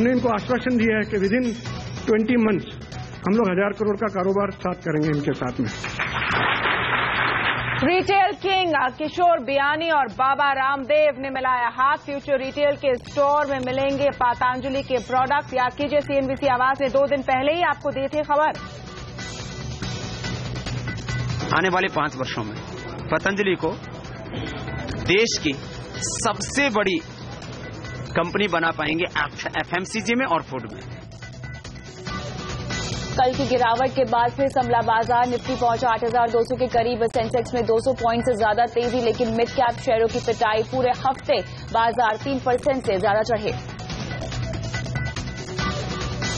हमने इनको आश्वासन दिया है कि विदिन 20 मंथ्स हम लोग 1000 करोड़ का कारोबार स्टार्ट करेंगे इनके साथ में। रिटेल किंग किशोर बियानी और बाबा रामदेव ने मिलाया हाथ। फ्यूचर रिटेल के स्टोर में मिलेंगे पतंजलि के प्रोडक्ट। याद कीजिए, सीएनबीसी आवाज ने 2 दिन पहले ही आपको दी थी खबर। आने वाले 5 वर्षों में पतंजलि को देश की सबसे बड़ी कंपनी बना पाएंगे एफएमसीजी में और फूड में। कल की गिरावट के बाद फिर संभला बाजार। निफ्टी पहुंचा 8,200 के करीब। सेंसेक्स में 200 पॉइंट से ज्यादा तेजी, लेकिन मिड कैप शेयरों की पिटाई। पूरे हफ्ते बाजार 3% से ज्यादा चढ़े।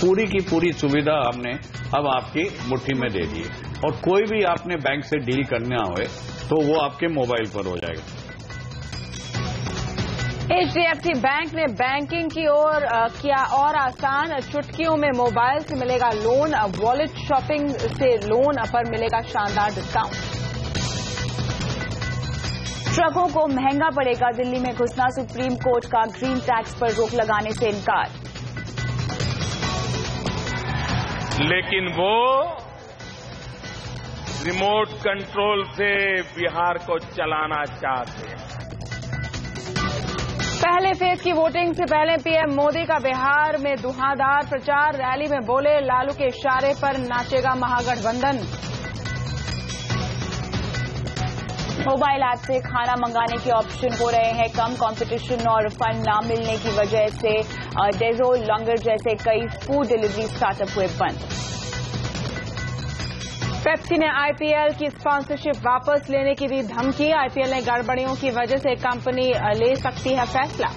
पूरी की पूरी सुविधा हमने अब आपकी मुट्ठी में दे दी है और कोई भी आपने बैंक से डील करना हो तो वो आपके मोबाइल पर हो जाएगा। एचडीएफसी बैंक ने बैंकिंग की ओर किया और आसान। चुटकियों में मोबाइल से मिलेगा लोन। वॉलेट शॉपिंग से लोन पर मिलेगा शानदार डिस्काउंट। ट्रकों को महंगा पड़ेगा। दिल्ली में घुसना। सुप्रीम कोर्ट का ग्रीन टैक्स पर रोक लगाने से इनकार। लेकिन वो रिमोट कंट्रोल से बिहार को चलाना चाहते हैं। पहले फेज की वोटिंग से पहले पीएम मोदी का बिहार में धुआंधार प्रचार। रैली में बोले, लालू के इशारे पर नाचेगा महागठबंधन। मोबाइल ऐप से खाना मंगाने के ऑप्शन हो रहे हैं कम। कंपटीशन और फंड न मिलने की वजह से डेजो, लंगर जैसे कई फूड डिलीवरी स्टार्टअप हुए बंद। पेप्सी ने आईपीएल की स्पॉन्सरशिप वापस लेने की दी धमकी। आईपीएल ने गड़बड़ियों की वजह से कंपनी ले सकती है फैसला।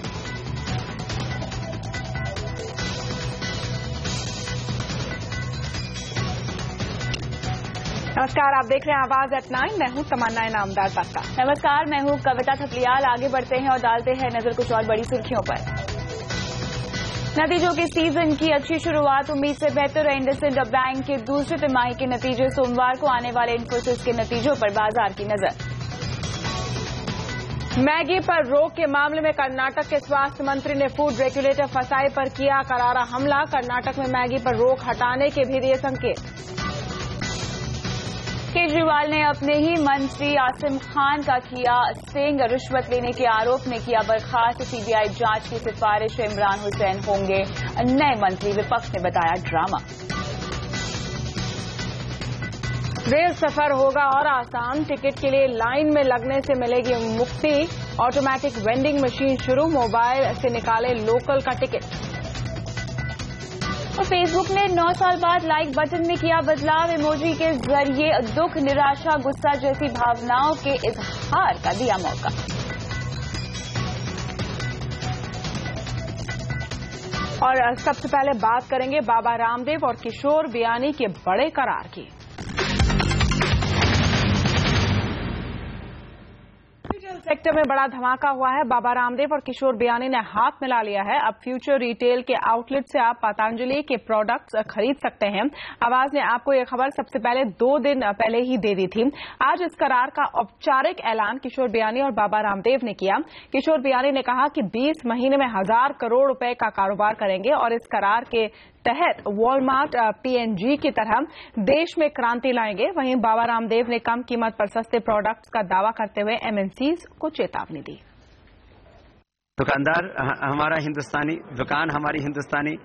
नमस्कार, आप देख रहे हैं आवाज एट 9। मैं हूं तमन्ना इनामदार पक्का। नमस्कार, मैं हूं कविता थपलियाल। आगे बढ़ते हैं और डालते हैं नजर कुछ और बड़ी सुर्खियों पर। नतीजों की सीजन की अच्छी शुरुआत। उम्मीद से बेहतर है इंडसइंड बैंक के दूसरे तिमाही के नतीजे। सोमवार को आने वाले इन्फोसिस के नतीजों पर बाजार की नजर। मैगी पर रोक के मामले में कर्नाटक के स्वास्थ्य मंत्री ने फूड रेगुलेटर फसाई पर किया करारा हमला। कर्नाटक में मैगी पर रोक हटाने के भी दिए संकेत। केजरीवाल ने अपने ही मंत्री आसिम खान का किया स्टिंग। रिश्वत लेने के आरोप में किया बर्खास्त। सीबीआई जांच की सिफारिश। इमरान हुसैन होंगे नए मंत्री। विपक्ष ने बताया ड्रामा। रेल सफर होगा और आसान। टिकट के लिए लाइन में लगने से मिलेगी मुक्ति। ऑटोमेटिक वेंडिंग मशीन शुरू। मोबाइल से निकाले लोकल का टिकट। और फेसबुक ने 9 साल बाद लाइक बटन में किया बदलाव। इमोजी के जरिए दुख, निराशा, गुस्सा जैसी भावनाओं के इजहार का दिया मौका। और सबसे पहले बात करेंगे बाबा रामदेव और किशोर बियानी के बड़े करार की। सेक्टर में बड़ा धमाका हुआ है। बाबा रामदेव और किशोर बियानी ने हाथ मिला लिया है। अब फ्यूचर रिटेल के आउटलेट से आप पतंजलि के प्रोडक्ट्स खरीद सकते हैं। आवाज ने आपको यह खबर सबसे पहले 2 दिन पहले ही दे दी थी। आज इस करार का औपचारिक ऐलान किशोर बियानी और बाबा रामदेव ने किया। किशोर बियानी ने कहा कि 20 महीने में 1000 करोड़ रुपए का कारोबार करेंगे और इस करार के तहत वॉलमार्ट, पीएनजी की तरह देश में क्रांति लाएंगे। वहीं बाबा रामदेव ने कम कीमत पर सस्ते प्रोडक्ट्स का दावा करते हुए एमएनसीज को चेतावनी दी। दुकानदार हमारा हिंदुस्तानी, दुकान हमारी हिंदुस्तानी,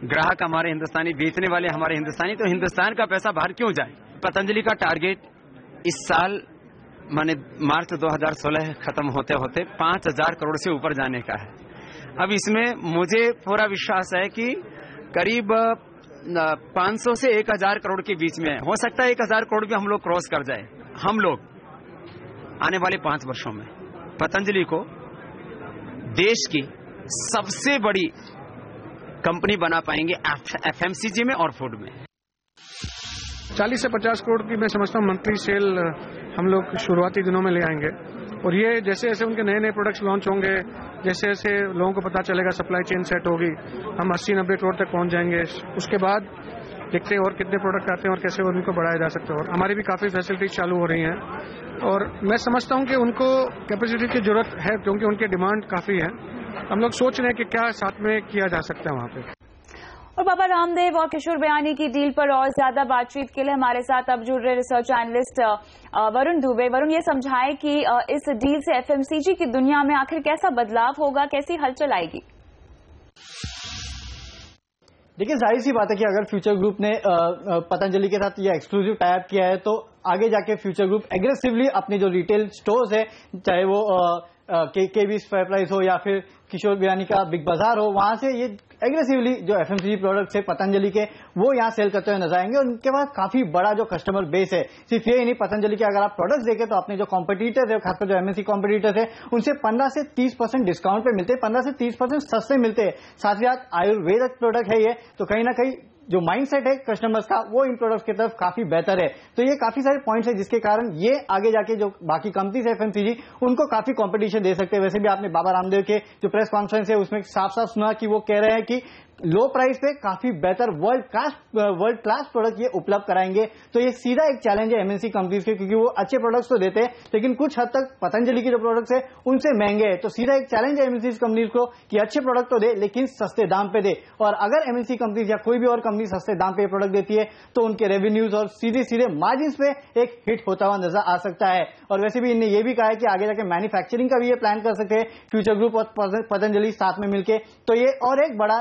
ग्राहक हमारे हिंदुस्तानी, बेचने वाले हमारे हिंदुस्तानी, तो हिंदुस्तान का पैसा बाहर क्यों जाए। पतंजलि का टारगेट इस साल माने मार्च 2016 खत्म होते होते 5000 करोड़ से ऊपर जाने का है। अब इसमें मुझे पूरा विश्वास है कि करीब 500 से 1000 करोड़ के बीच में हो सकता है 1000 करोड़ भी हम लोग क्रॉस कर जाए। हम लोग आने वाले 5 वर्षों में पतंजलि को देश की सबसे बड़ी कंपनी बना पाएंगे एफएमसीजी में और फूड में। 40 से 50 करोड़ की मैं समझता हूँ मंथली सेल हम लोग शुरुआती दिनों में ले आएंगे। और ये जैसे जैसे उनके नए नए प्रोडक्ट्स लॉन्च होंगे, जैसे जैसे लोगों को पता चलेगा, सप्लाई चेन सेट होगी, हम 80-90 करोड़ तक पहुंच जाएंगे। उसके बाद देखते हैं और कितने प्रोडक्ट आते हैं और कैसे उनको बढ़ाया जा सकता है। और हमारी भी काफ़ी फैसिलिटीज चालू हो रही हैं और मैं समझता हूं कि उनको कैपेसिटी की जरूरत है क्योंकि उनकी डिमांड काफ़ी है। हम लोग सोच रहे हैं कि क्या साथ में किया जा सकता है वहाँ पे। और बाबा रामदेव और किशोर बियानी की डील पर और ज्यादा बातचीत के लिए हमारे साथ अब जुड़ रहे रिसर्च एनालिस्ट वरुण दुबे। वरुण, ये समझाएं कि इस डील से एफएमसीजी की दुनिया में आखिर कैसा बदलाव होगा, कैसी हलचल आएगी? देखिए, जाहिर सी बात है कि अगर फ्यूचर ग्रुप ने पतंजलि के साथ ये एक्सक्लूसिव टाई अप किया है तो आगे जाके फ्यूचर ग्रुप एग्रेसिवली अपने जो रिटेल स्टोर्स है, चाहे वो केवीज फेयर प्राइस हो या फिर किशोर बियानी का बिग बाजार हो, वहां से ये एग्रेसिवली जो एफएमसीजी प्रोडक्ट्स है पतंजलि के वो यहाँ सेल करते हुए नजर आएंगे। और उनके पास काफी बड़ा जो कस्टमर बेस है। सिर्फ ये नहीं, पतंजलि के अगर आप प्रोडक्ट्स देखें तो अपने जो कॉम्पिटिटर्स है, खासकर जो एमएनसी कॉम्पिटिटर्स है, उनसे 15 से 30% डिस्काउंट पे मिलते हैं, 15 से 30% सस्ते मिलते हैं। साथ ही साथ आयुर्वेदिक प्रोडक्ट है ये, तो कहीं ना कहीं जो माइंडसेट है कस्टमर्स का वो इन प्रोडक्ट्स की तरफ काफी बेहतर है। तो ये काफी सारे पॉइंट्स है जिसके कारण ये आगे जाके जो बाकी कंपनीज है एफएमसीजी उनको काफी कंपटीशन दे सकते हैं। वैसे भी आपने बाबा रामदेव के जो प्रेस कॉन्फ्रेंस है उसमें साफ साफ सुना कि वो कह रहे हैं कि लो प्राइस पे काफी बेहतर वर्ल्ड क्लास प्रोडक्ट ये उपलब्ध कराएंगे। तो ये सीधा एक चैलेंज है एमएनसी कंपनीज के, क्योंकि वो अच्छे प्रोडक्ट्स तो देते हैं लेकिन कुछ हद तक पतंजलि के जो प्रोडक्ट्स है उनसे महंगे हैं। तो सीधा एक चैलेंज है एमएनसी कंपनीज को कि अच्छे प्रोडक्ट तो दे लेकिन सस्ते दाम पे दे। और अगर एमएनसी कंपनीज या कोई भी और कंपनी सस्ते दाम पे प्रोडक्ट देती है तो उनके रेवेन्यूज और सीधे सीधे मार्जिन पे एक हिट होता हुआ नजर आ सकता है। और वैसे भी इन्हें यह भी कहा है कि आगे जाके मैन्युफैक्चरिंग का भी ये प्लान कर सकते हैं फ्यूचर ग्रुप और पतंजलि साथ में मिलकर। तो ये और एक बड़ा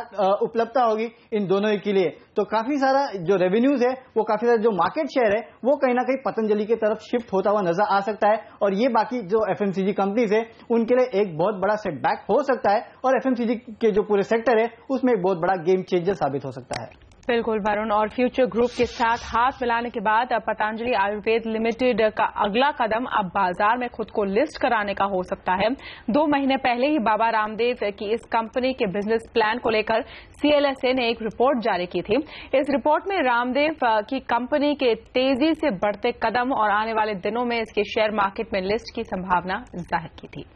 उपलब्धता होगी इन दोनों के लिए। तो काफी सारा जो रेवेन्यूज है, वो काफी सारा जो मार्केट शेयर है वो कहीं ना कहीं पतंजलि की तरफ शिफ्ट होता हुआ नजर आ सकता है। और ये बाकी जो एफएमसीजी कंपनीज है उनके लिए एक बहुत बड़ा सेटबैक हो सकता है और एफएमसीजी के जो पूरे सेक्टर है उसमें एक बहुत बड़ा गेम चेंजर साबित हो सकता है। बिल्कुल वरुण, और फ्यूचर ग्रुप के साथ हाथ मिलाने के बाद अब पतंजलि आयुर्वेद लिमिटेड का अगला कदम अब बाजार में खुद को लिस्ट कराने का हो सकता है। 2 महीने पहले ही बाबा रामदेव की इस कंपनी के बिजनेस प्लान को लेकर CLSA ने एक रिपोर्ट जारी की थी। इस रिपोर्ट में रामदेव की कंपनी के तेजी से बढ़ते कदम और आने वाले दिनों में इसके शेयर मार्केट में लिस्ट की संभावना जाहिर की थी।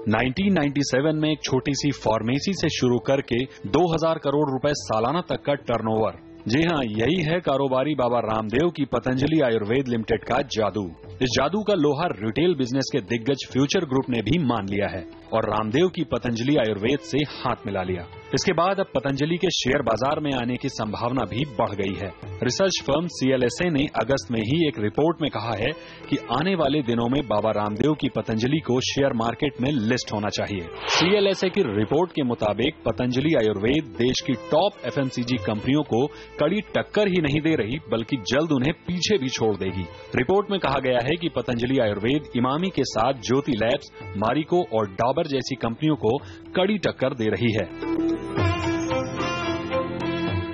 1997 में एक छोटी सी फार्मेसी से शुरू करके 2000 करोड़ रुपए सालाना तक का टर्नओवर। जी हां, यही है कारोबारी बाबा रामदेव की पतंजलि आयुर्वेद लिमिटेड का जादू। इस जादू का लोहा रिटेल बिजनेस के दिग्गज फ्यूचर ग्रुप ने भी मान लिया है और रामदेव की पतंजलि आयुर्वेद से हाथ मिला लिया। इसके बाद अब पतंजलि के शेयर बाजार में आने की संभावना भी बढ़ गई है। रिसर्च फर्म CLSA ने अगस्त में ही एक रिपोर्ट में कहा है कि आने वाले दिनों में बाबा रामदेव की पतंजलि को शेयर मार्केट में लिस्ट होना चाहिए। CLSA की रिपोर्ट के मुताबिक पतंजलि आयुर्वेद देश की टॉप FMCG कंपनियों को कड़ी टक्कर ही नहीं दे रही बल्कि जल्द उन्हें पीछे भी छोड़ देगी। रिपोर्ट में कहा गया है कि पतंजलि आयुर्वेद इमामी के साथ ज्योति लैब्स, मारिको और डाबर जैसी कंपनियों को कड़ी टक्कर दे रही है।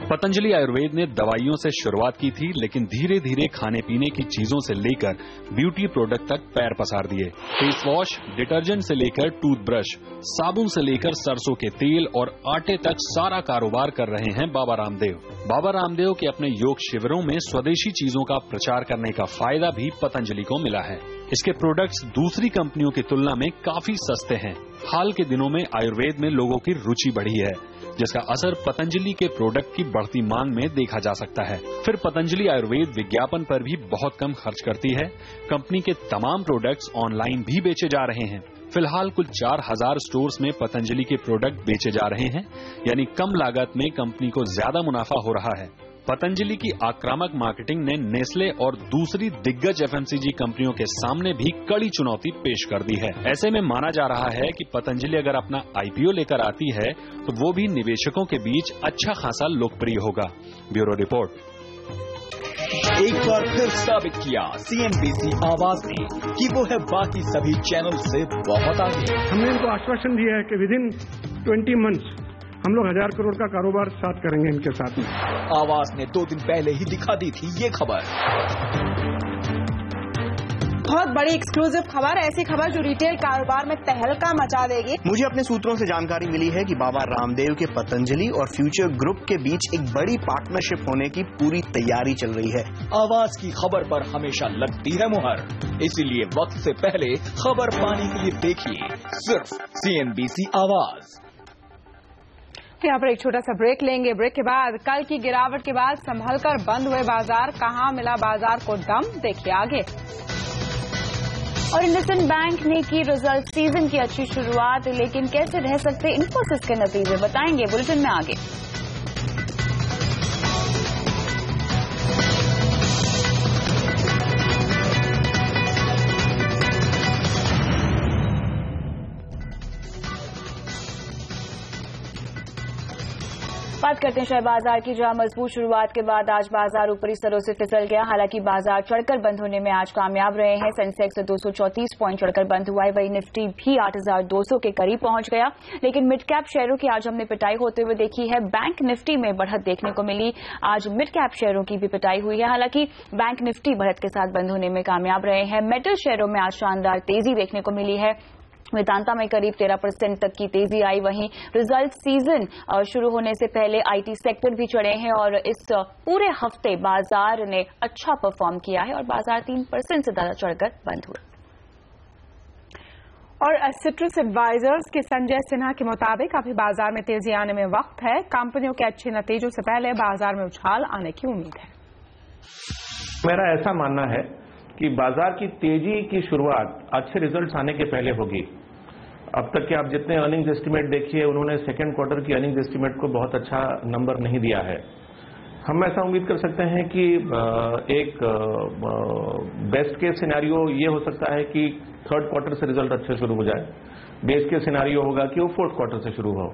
पतंजलि आयुर्वेद ने दवाइयों से शुरुआत की थी लेकिन धीरे धीरे खाने पीने की चीजों से लेकर ब्यूटी प्रोडक्ट तक पैर पसार दिए। फेस वॉश, डिटर्जेंट से लेकर टूथब्रश, साबुन से लेकर सरसों के तेल और आटे तक सारा कारोबार कर रहे हैं बाबा रामदेव। बाबा रामदेव के अपने योग शिविरों में स्वदेशी चीजों का प्रचार करने का फायदा भी पतंजलि को मिला है। इसके प्रोडक्ट्स दूसरी कंपनियों की तुलना में काफी सस्ते हैं। हाल के दिनों में आयुर्वेद में लोगों की रुचि बढ़ी है जिसका असर पतंजलि के प्रोडक्ट की बढ़ती मांग में देखा जा सकता है। फिर पतंजलि आयुर्वेद विज्ञापन पर भी बहुत कम खर्च करती है। कंपनी के तमाम प्रोडक्ट्स ऑनलाइन भी बेचे जा रहे हैं। फिलहाल कुल 4000 स्टोर्स में पतंजलि के प्रोडक्ट बेचे जा रहे हैं, यानी कम लागत में कंपनी को ज्यादा मुनाफा हो रहा है। पतंजलि की आक्रामक मार्केटिंग ने नेस्ले और दूसरी दिग्गज FMCG कंपनियों के सामने भी कड़ी चुनौती पेश कर दी है। ऐसे में माना जा रहा है कि पतंजलि अगर अपना IPO लेकर आती है तो वो भी निवेशकों के बीच अच्छा खासा लोकप्रिय होगा। Bureau report. एक बार फिर साबित किया CNBC आवाज ने कि वो है बाकी सभी चैनल से बहुत आगे। हमने इनको आश्वासन दिया है कि विदिन 20 मंथ्स हम लोग 1000 करोड़ का कारोबार साथ करेंगे इनके साथ में। आवाज ने 2 दिन पहले ही दिखा दी थी ये खबर। बहुत बड़ी एक्सक्लूसिव खबर, ऐसी खबर जो रिटेल कारोबार में तहलका मचा देगी। मुझे अपने सूत्रों से जानकारी मिली है कि बाबा रामदेव के पतंजलि और फ्यूचर ग्रुप के बीच एक बड़ी पार्टनरशिप होने की पूरी तैयारी चल रही है। आवाज की खबर पर हमेशा लगती है मुहर, इसीलिए वक्त से पहले खबर पाने के लिए देखिए सिर्फ CNBC आवाज। यहाँ पर एक छोटा सा ब्रेक लेंगे। ब्रेक के बाद कल की गिरावट के बाद संभलकर बंद हुए बाजार, कहां मिला बाजार को दम, देखिए आगे। और इंडसइंड बैंक ने की रिजल्ट सीजन की अच्छी शुरुआत, लेकिन कैसे रह सकते इन्फोसिस के नतीजे, बताएंगे बुलेटिन में आगे। बात करते हैं शेयर बाजार की, जहां मजबूत शुरुआत के बाद आज बाजार ऊपरी स्तरों से फिसल गया। हालांकि बाजार चढ़कर बंद होने में आज कामयाब रहे हैं। सेंसेक्स 234 पॉइंट चढ़कर बंद हुआ है, वही निफ्टी भी 8,200 के करीब पहुंच गया। लेकिन मिड कैप शेयरों की आज हमने पिटाई होते हुए देखी है। बैंक निफ्टी में बढ़त देखने को मिली, आज मिड कैप शेयरों की भी पिटाई हुई है। हालांकि बैंक निफ्टी बढ़त के साथ बंद होने में कामयाब रहे हैं। मेटल शेयरों में आज शानदार तेजी देखने को मिली है। वेदांता में करीब 13% तक की तेजी आई। वहीं रिजल्ट सीजन शुरू होने से पहले आईटी सेक्टर भी चढ़े हैं और इस पूरे हफ्ते बाजार ने अच्छा परफॉर्म किया है और बाजार 3% से ज्यादा चढ़कर बंद हुए। और सिट्रस एडवाइजर्स के संजय सिन्हा के मुताबिक अभी बाजार में तेजी आने में वक्त है। कंपनियों के अच्छे नतीजों से पहले बाजार में उछाल आने की उम्मीद है। मेरा ऐसा मानना है कि बाजार की तेजी की शुरुआत अच्छे रिजल्ट्स आने के पहले होगी। अब तक के आप जितने अर्निंग्स एस्टीमेट देखिए, उन्होंने सेकेंड क्वार्टर की अर्निंग्स एस्टीमेट को बहुत अच्छा नंबर नहीं दिया है। हम ऐसा उम्मीद कर सकते हैं कि एक बेस्ट केस सिनेरियो ये हो सकता है कि थर्ड क्वार्टर से रिजल्ट अच्छे शुरू हो जाए। बेस्ट केस सिनेरियो होगा कि वो फोर्थ क्वार्टर से शुरू हो।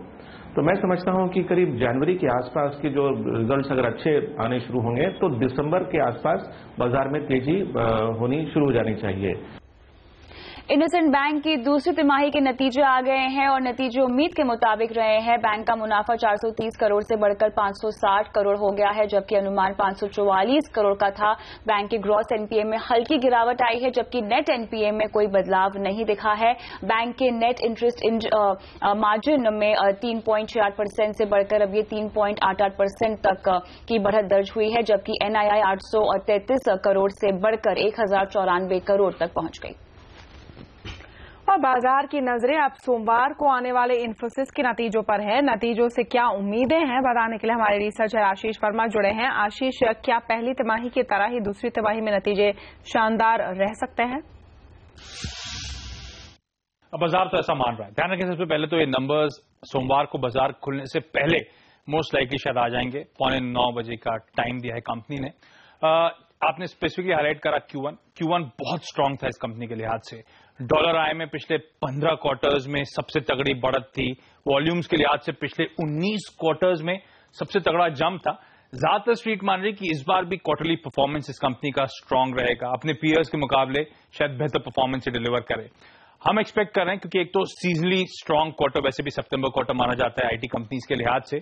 तो मैं समझता हूं कि करीब जनवरी के आसपास के जो रिजल्ट्स अगर अच्छे आने शुरू होंगे तो दिसंबर के आसपास बाजार में तेजी होनी शुरू हो जानी चाहिए। इंडसइंड बैंक की दूसरी तिमाही के नतीजे आ गए हैं और नतीजे उम्मीद के मुताबिक रहे हैं। बैंक का मुनाफा 430 करोड़ से बढ़कर 560 करोड़ हो गया है, जबकि अनुमान 544 करोड़ का था। बैंक के ग्रॉस एनपीए में हल्की गिरावट आई है, जबकि नेट एनपीए में कोई बदलाव नहीं दिखा है। बैंक के नेट इंटरेस्ट मार्जिन में 3.4% से बढ़कर अब ये 3.88% तक की बढ़त दर्ज हुई है, जबकि एनआईआई 833 करोड़ से बढ़कर 1094 करोड़ तक पहुंच गई। और बाजार की नजरें अब सोमवार को आने वाले इन्फोसिस के नतीजों पर है। नतीजों से क्या उम्मीदें हैं, बताने के लिए हमारे रिसर्चर आशीष वर्मा जुड़े हैं। आशीष, क्या पहली तिमाही की तरह ही दूसरी तिमाही में नतीजे शानदार रह सकते हैं? बाजार तो ऐसा मान रहा है। ध्यान रखें, सबसे पहले तो ये नंबर्स सोमवार को बाजार खुलने से पहले मोस्ट लाइकली शायद आ जाएंगे। 9:15 बजे का टाइम दिया है कंपनी ने। आपने स्पेसिफिकली हाईलाइट करा Q1 बहुत स्ट्रांग था इस कंपनी के लिहाज से। डॉलर आय में पिछले 15 क्वार्टर्स में सबसे तगड़ी बढ़त थी। वॉल्यूम्स के लिहाज से पिछले 19 क्वार्टर्स में सबसे तगड़ा जंप था। ज्यादातर स्ट्रीट मान रही कि इस बार भी क्वार्टरली परफॉर्मेंस इस कंपनी का स्ट्रांग रहेगा, अपने पीयर्स के मुकाबले शायद बेहतर परफॉर्मेंस डिलीवर करे। हम एक्सपेक्ट कर रहे हैं, क्योंकि एक तो सीजनली स्ट्रांग क्वार्टर वैसे भी सितंबर क्वार्टर माना जाता है आईटी कंपनीज के लिहाज से।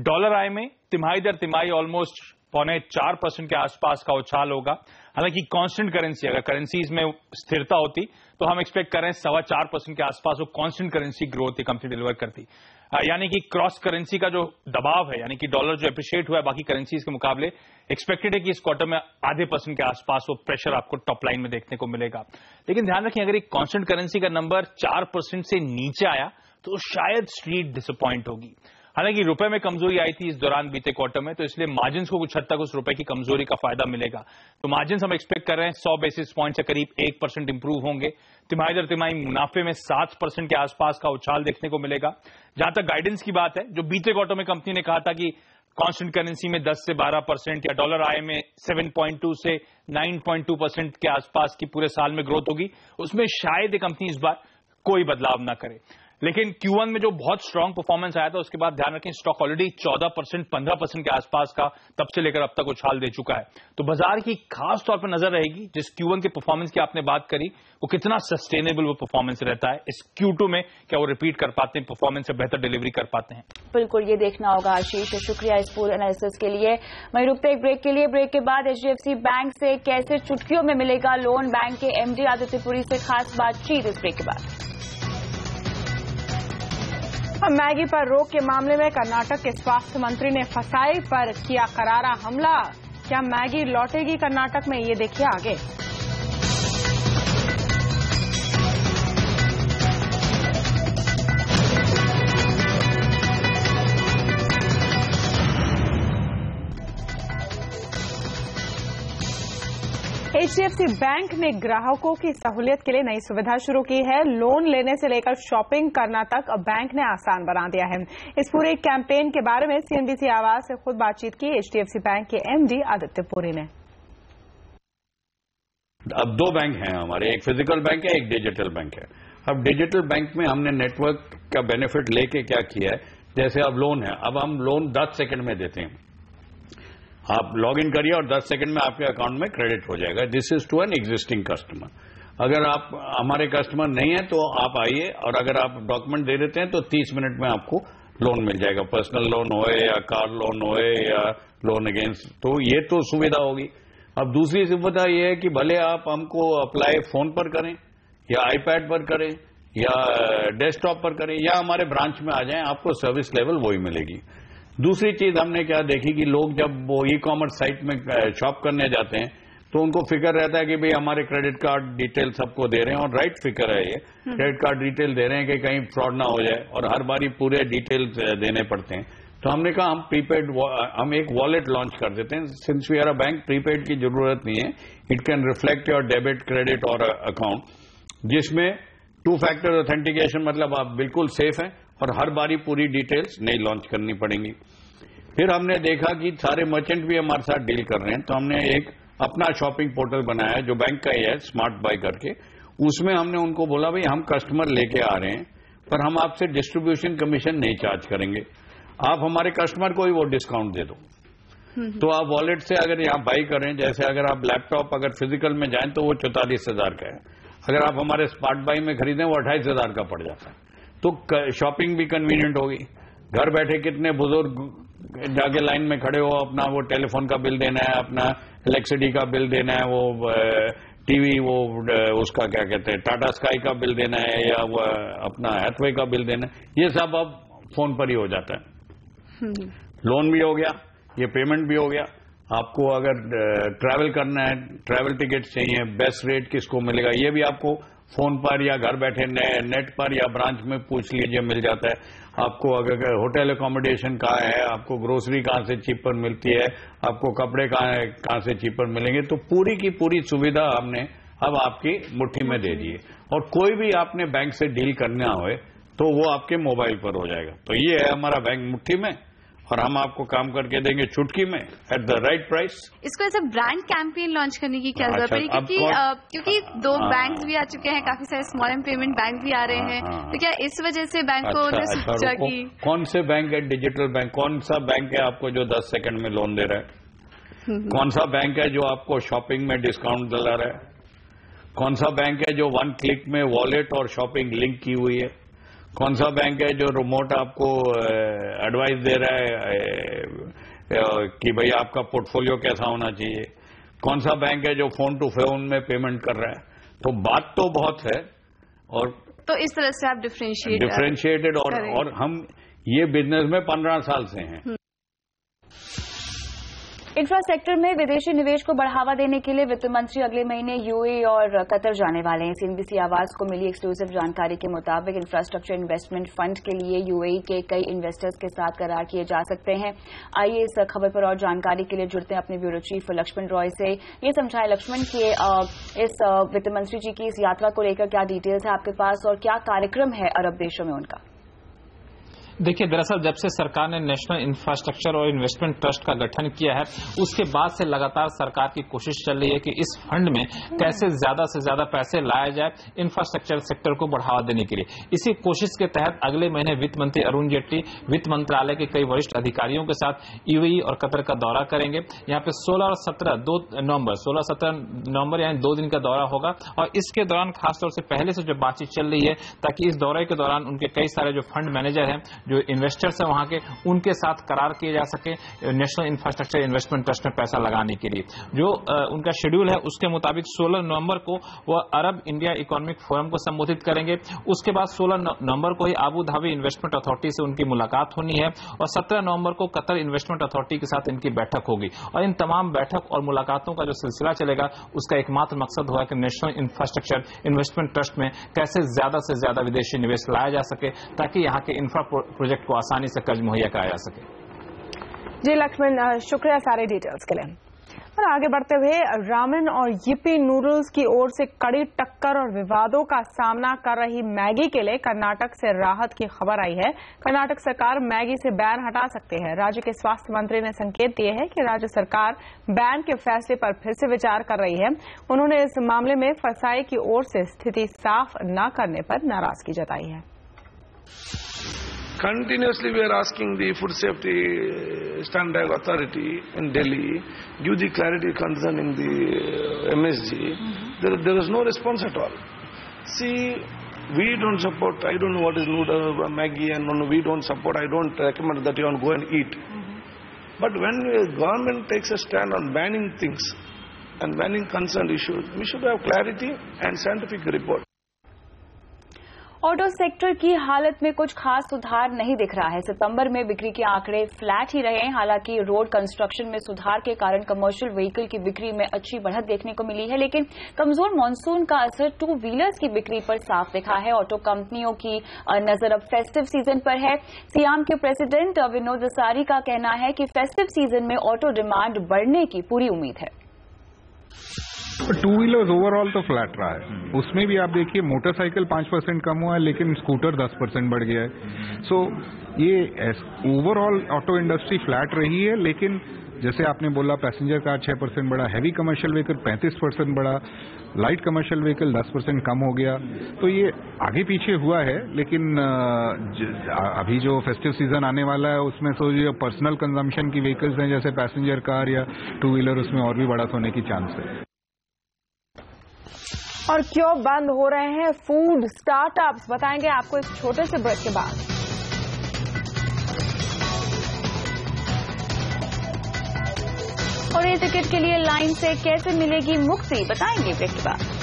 डॉलर आय में तिमाही दर तिमाही ऑलमोस्ट 4.5% के आसपास का उछाल होगा। हालांकि कांस्टेंट करेंसी, अगर करेंसीज में स्थिरता होती तो हम एक्सपेक्ट कर रहे हैं 4.25% के आसपास वो कांस्टेंट करेंसी ग्रोथ ये कंपनी डिलीवर करती। यानी कि क्रॉस करेंसी का जो दबाव है, यानी कि डॉलर जो एप्रिशिएट हुआ है बाकी करेंसीज के मुकाबले, एक्सपेक्टेड है कि इस क्वार्टर में 0.5% के आसपास वो प्रेशर आपको टॉप लाइन में देखने को मिलेगा। लेकिन ध्यान रखें, अगर एक कांस्टेंट करेंसी का नंबर 4% से नीचे आया तो शायद स्ट्रीट डिसअपॉइंट होगी। हालांकि रुपए में कमजोरी आई थी इस दौरान बीते क्वार्टर में, तो इसलिए मार्जिन्स को कुछ हद तक उस रुपए की कमजोरी का फायदा मिलेगा। तो मार्जिन्स हम एक्सपेक्ट कर रहे हैं 100 बेसिस पॉइंट से करीब 1% इंप्रूव होंगे। तिमाही दर तिमाही मुनाफे में 7% के आसपास का उछाल देखने को मिलेगा। जहां तक गाइडेंस की बात है, जो बीते क्वार्टर में कंपनी ने कहा था कि कांस्टेंट करेंसी में 10 से 12% या डॉलर आय में 7.2 से 9.2% के आसपास की पूरे साल में ग्रोथ होगी, उसमें शायद ये कंपनी इस बार कोई बदलाव ना करे। लेकिन Q1 में जो बहुत स्ट्रांग परफॉर्मेंस आया था, उसके बाद ध्यान रखें स्टॉक ऑलरेडी 14% 15% के आसपास का तब से लेकर अब तक उछाल दे चुका है। तो बाजार की खास तौर पर नजर रहेगी जिस Q1 के परफॉर्मेंस की आपने बात करी, वो कितना सस्टेनेबल वो परफॉर्मेंस रहता है। इस Q2 में क्या वो रिपीट कर पाते हैं, परफॉर्मेंस से बेहतर डिलीवरी कर पाते हैं। बिल्कुल, ये देखना होगा आशीष। शुक्रिया इस पूरे एनालिसिस के लिए। वहीं रुकते एक ब्रेक के लिए। ब्रेक के बाद HDFC बैंक से कैसे चुटकियों में मिलेगा लोन, बैंक के MD आदित्य पुरी से खास बातचीत इस ब्रेक के बाद। मैगी पर रोक के मामले में कर्नाटक के स्वास्थ्य मंत्री ने फसाई पर किया करारा हमला। क्या मैगी लौटेगी कर्नाटक में, ये देखिए आगे। HDFC बैंक ने ग्राहकों की सहूलियत के लिए नई सुविधा शुरू की है। लोन लेने से लेकर शॉपिंग करना तक अब बैंक ने आसान बना दिया है। इस पूरे कैंपेन के बारे में CNBC आवाज से खुद बातचीत की HDFC बैंक के MD आदित्य पुरी ने। अब दो बैंक हैं हमारे, एक फिजिकल बैंक है, एक डिजिटल बैंक है। अब डिजिटल बैंक में हमने नेटवर्क का बेनिफिट लेके क्या किया है, जैसे अब लोन है, अब हम लोन 10 सेकंड में देते हैं। आप लॉग इन करिए और 10 सेकंड में आपके अकाउंट में क्रेडिट हो जाएगा। This is to an existing customer. अगर आप हमारे कस्टमर नहीं है तो आप आइए और अगर आप डॉक्यूमेंट दे देते हैं तो 30 मिनट में आपको लोन मिल जाएगा, पर्सनल लोन होए या कार लोन होए या लोन अगेंस्ट। तो ये तो सुविधा होगी। अब दूसरी सुविधा ये है कि भले आप हमको अप्लाई फोन पर करें या आईपैड पर करें या डेस्कटॉप पर करें या हमारे ब्रांच में आ जाएं, आपको सर्विस लेवल वही मिलेगी। दूसरी चीज हमने क्या देखी कि लोग जब वो ई-कॉमर्स साइट में शॉप करने जाते हैं तो उनको फिक्र रहता है कि भाई हमारे क्रेडिट कार्ड डिटेल सबको दे रहे हैं, और राइट फिक्र है ये, क्रेडिट कार्ड डिटेल दे रहे हैं कि कहीं फ्रॉड ना हो जाए, और हर बारी पूरे डिटेल्स देने पड़ते हैं। तो हमने कहा हम प्रीपेड, हम एक वॉलेट लॉन्च कर देते हैं। Since we are a bank, prepaid की जरूरत नहीं है। It can reflect your debit, credit और अकाउंट, जिसमें 2 फैक्टर ऑथेंटिकेशन, मतलब आप बिल्कुल सेफ हैं और हर बारी पूरी डिटेल्स नहीं लॉन्च करनी पड़ेंगी। फिर हमने देखा कि सारे मर्चेंट भी हमारे साथ डील कर रहे हैं, तो हमने एक अपना शॉपिंग पोर्टल बनाया है जो बैंक का ही है, स्मार्ट बाय करके। उसमें हमने उनको बोला भाई हम कस्टमर लेके आ रहे हैं पर हम आपसे डिस्ट्रीब्यूशन कमीशन नहीं चार्ज करेंगे, आप हमारे कस्टमर को ही वो डिस्काउंट दे दो। तो आप वॉलेट से अगर यहाँ बाई करें, जैसे अगर आप लैपटॉप अगर फिजिकल में जाएं तो वो 44,000 का है, अगर आप हमारे स्मार्ट बाई में खरीदें वो 28,000 का पड़ जाता है। तो शॉपिंग भी कन्वीनियंट होगी। घर बैठे कितने बुजुर्ग जाके लाइन में खड़े हो, अपना वो टेलीफोन का बिल देना है, अपना इलेक्ट्रिसिटी का बिल देना है, वो टीवी, वो उसका क्या कहते हैं टाटा स्काई का बिल देना है, या वो अपना हैथवे का बिल देना है, ये सब अब फोन पर ही हो जाता है। लोन भी हो गया, ये पेमेंट भी हो गया। आपको अगर ट्रैवल करना है, ट्रैवल टिकट चाहिए, बेस्ट रेट किसको मिलेगा, ये भी आपको फोन पर या घर बैठे नेट पर या ब्रांच में पूछ लीजिए, मिल जाता है। आपको अगर होटल अकोमोडेशन कहाँ है, आपको ग्रोसरी कहाँ से चीपर मिलती है, आपको कपड़े कहाँ से चीपर मिलेंगे, तो पूरी की पूरी सुविधा हमने अब आपकी मुट्ठी में दे दी है। और कोई भी आपने बैंक से डील करना हो तो वो आपके मोबाइल पर हो जाएगा। तो ये है हमारा बैंक मुट्ठी में, और हम आपको काम करके देंगे चुटकी में एट द राइट प्राइस। इसको ऐसा ब्रांड कैंपेन लॉन्च करने की क्या जरूरत पड़ी? क्योंकि 2 बैंक भी आ चुके हैं, काफी सारे स्मॉल एंड पेमेंट बैंक भी आ रहे हैं, तो क्या इस वजह से बैंक को सोचा कि कौन से बैंक है डिजिटल बैंक, कौन सा बैंक है आपको जो 10 सेकंड में लोन दे रहा है, कौन सा बैंक है जो आपको शॉपिंग में डिस्काउंट दिला रहा है, कौन सा बैंक है जो 1 क्लिक में वॉलेट और शॉपिंग लिंक की हुई है, कौन सा बैंक है जो रिमोट आपको एडवाइस दे रहा है कि भाई आपका पोर्टफोलियो कैसा होना चाहिए, कौन सा बैंक है जो फोन टू फोन में पेमेंट कर रहा है। तो बात तो बहुत है, और तो इस तरह से आप डिफरेंशिएटेड और हम ये बिजनेस में 15 साल से हैं। इंफ्रास्ट्रक्चर में विदेशी निवेश को बढ़ावा देने के लिए वित्त मंत्री अगले महीने यूएई और कतर जाने वाले हैं। CNBC आवाज को मिली एक्सक्लूसिव जानकारी के मुताबिक इंफ्रास्ट्रक्चर इन्वेस्टमेंट फंड के लिए यूएई के कई इन्वेस्टर्स के साथ करार किए जा सकते हैं। आइए इस खबर पर और जानकारी के लिए जुड़ते हैं अपने ब्यूरो चीफ लक्ष्मण रॉय से। ये समझाएं लक्ष्मण कि इस वित्त मंत्री जी की इस यात्रा को लेकर क्या डिटेल्स है आपके पास और क्या कार्यक्रम है अरब देशों में उनका? देखिए, दरअसल जब से सरकार ने नेशनल इंफ्रास्ट्रक्चर और इन्वेस्टमेंट ट्रस्ट का गठन किया है, उसके बाद से लगातार सरकार की कोशिश चल रही है कि इस फंड में कैसे ज्यादा से ज्यादा पैसे लाया जाए इंफ्रास्ट्रक्चर सेक्टर को बढ़ावा देने के लिए। इसी कोशिश के तहत अगले महीने वित्त मंत्री अरुण जेटली वित्त मंत्रालय के कई वरिष्ठ अधिकारियों के साथ यूएई और कतर का दौरा करेंगे। यहाँ पे 16 और 17 नवंबर यानी 2 दिन का दौरा होगा, और इसके दौरान खासतौर से पहले से जो बातचीत चल रही है ताकि इस दौरे के दौरान उनके कई सारे जो फंड मैनेजर हैं, जो इन्वेस्टर्स हैं वहां के, उनके साथ करार किए जा सके नेशनल इंफ्रास्ट्रक्चर इन्वेस्टमेंट ट्रस्ट में पैसा लगाने के लिए। जो उनका शेड्यूल है उसके मुताबिक 16 नवंबर को वह अरब इंडिया इकोनॉमिक फोरम को संबोधित करेंगे। उसके बाद 16 नवंबर को ही आबू धाबी इन्वेस्टमेंट अथॉरिटी से उनकी मुलाकात होनी है, और 17 नवंबर को कतर इन्वेस्टमेंट अथॉरिटी के साथ इनकी बैठक होगी। और इन तमाम बैठक और मुलाकातों का जो सिलसिला चलेगा उसका एकमात्र मकसद होगा कि नेशनल इंफ्रास्ट्रक्चर इन्वेस्टमेंट ट्रस्ट में कैसे ज्यादा से ज्यादा विदेशी निवेश लाया जा सके ताकि यहाँ के इंफ्रा प्रोजेक्ट को आसानी से कर्ज मुहैया कराया जा सके। जी लक्ष्मण, शुक्रिया सारे डिटेल्स के लिए। और आगे बढ़ते हुए रामेन और यिप्पी नूडल्स की ओर से कड़ी टक्कर और विवादों का सामना कर रही मैगी के लिए कर्नाटक से राहत की खबर आई है। कर्नाटक सरकार मैगी से बैन हटा सकती है। राज्य के स्वास्थ्य मंत्री ने संकेत दिए हैं कि राज्य सरकार बैन के फैसले पर फिर से विचार कर रही है। उन्होंने इस मामले में फसाई की ओर से स्थिति साफ न करने पर नाराजगी जताई है। Continuously we are asking the Food Safety Standard Authority in Delhi, give the clarity concerning the MSG. There is no response at all. See, we don't support, I don't know what is noodle, Maggi, and no, we don't support, I don't recommend that you go and eat. But when the government takes a stand on banning things and banning concerned issues, we should have clarity and scientific report. Auto sector की हालत में कुछ खास सुधार नहीं दिख रहा है। सितंबर में बिक्री के आंकड़े फ्लैट ही रहे। हालांकि रोड कंस्ट्रक्शन में सुधार के कारण कमर्शियल व्हीकल की बिक्री में अच्छी बढ़त देखने को मिली है, लेकिन कमजोर मॉनसून का असर टू व्हीलर्स की बिक्री पर साफ दिखा है। ऑटो कंपनियों की नजर अब फेस्टिव सीजन पर है। सियाम के प्रेसिडेंट विनोद दसारी का कहना है कि फेस्टिव सीजन में ऑटो डिमांड बढ़ने की पूरी उम्मीद है। टू व्हीलर्स ओवरऑल तो फ्लैट रहा है, उसमें भी आप देखिए मोटरसाइकिल 5% कम हुआ है, लेकिन स्कूटर 10% बढ़ गया है। सो ये ओवरऑल ऑटो इंडस्ट्री फ्लैट रही है, लेकिन जैसे आपने बोला पैसेंजर कार 6% बढ़ा, हैवी कमर्शियल व्हीकल 35% बढ़ा, लाइट कमर्शियल व्हीकल 10% कम हो गया। तो ये आगे पीछे हुआ है, लेकिन अभी जो फेस्टिव सीजन आने वाला है उसमें तो जो पर्सनल कंजम्पशन की व्हीकल्स हैं जैसे पैसेंजर कार या टू व्हीलर, उसमें और भी बढ़त होने की चांस है। और क्यों बंद हो रहे हैं फूड स्टार्टअप्स, बताएंगे आपको इस छोटे से ब्रेक के बाद। और ये टिकट के लिए लाइन से कैसे मिलेगी मुक्ति, बताएंगे ब्रेक के बाद।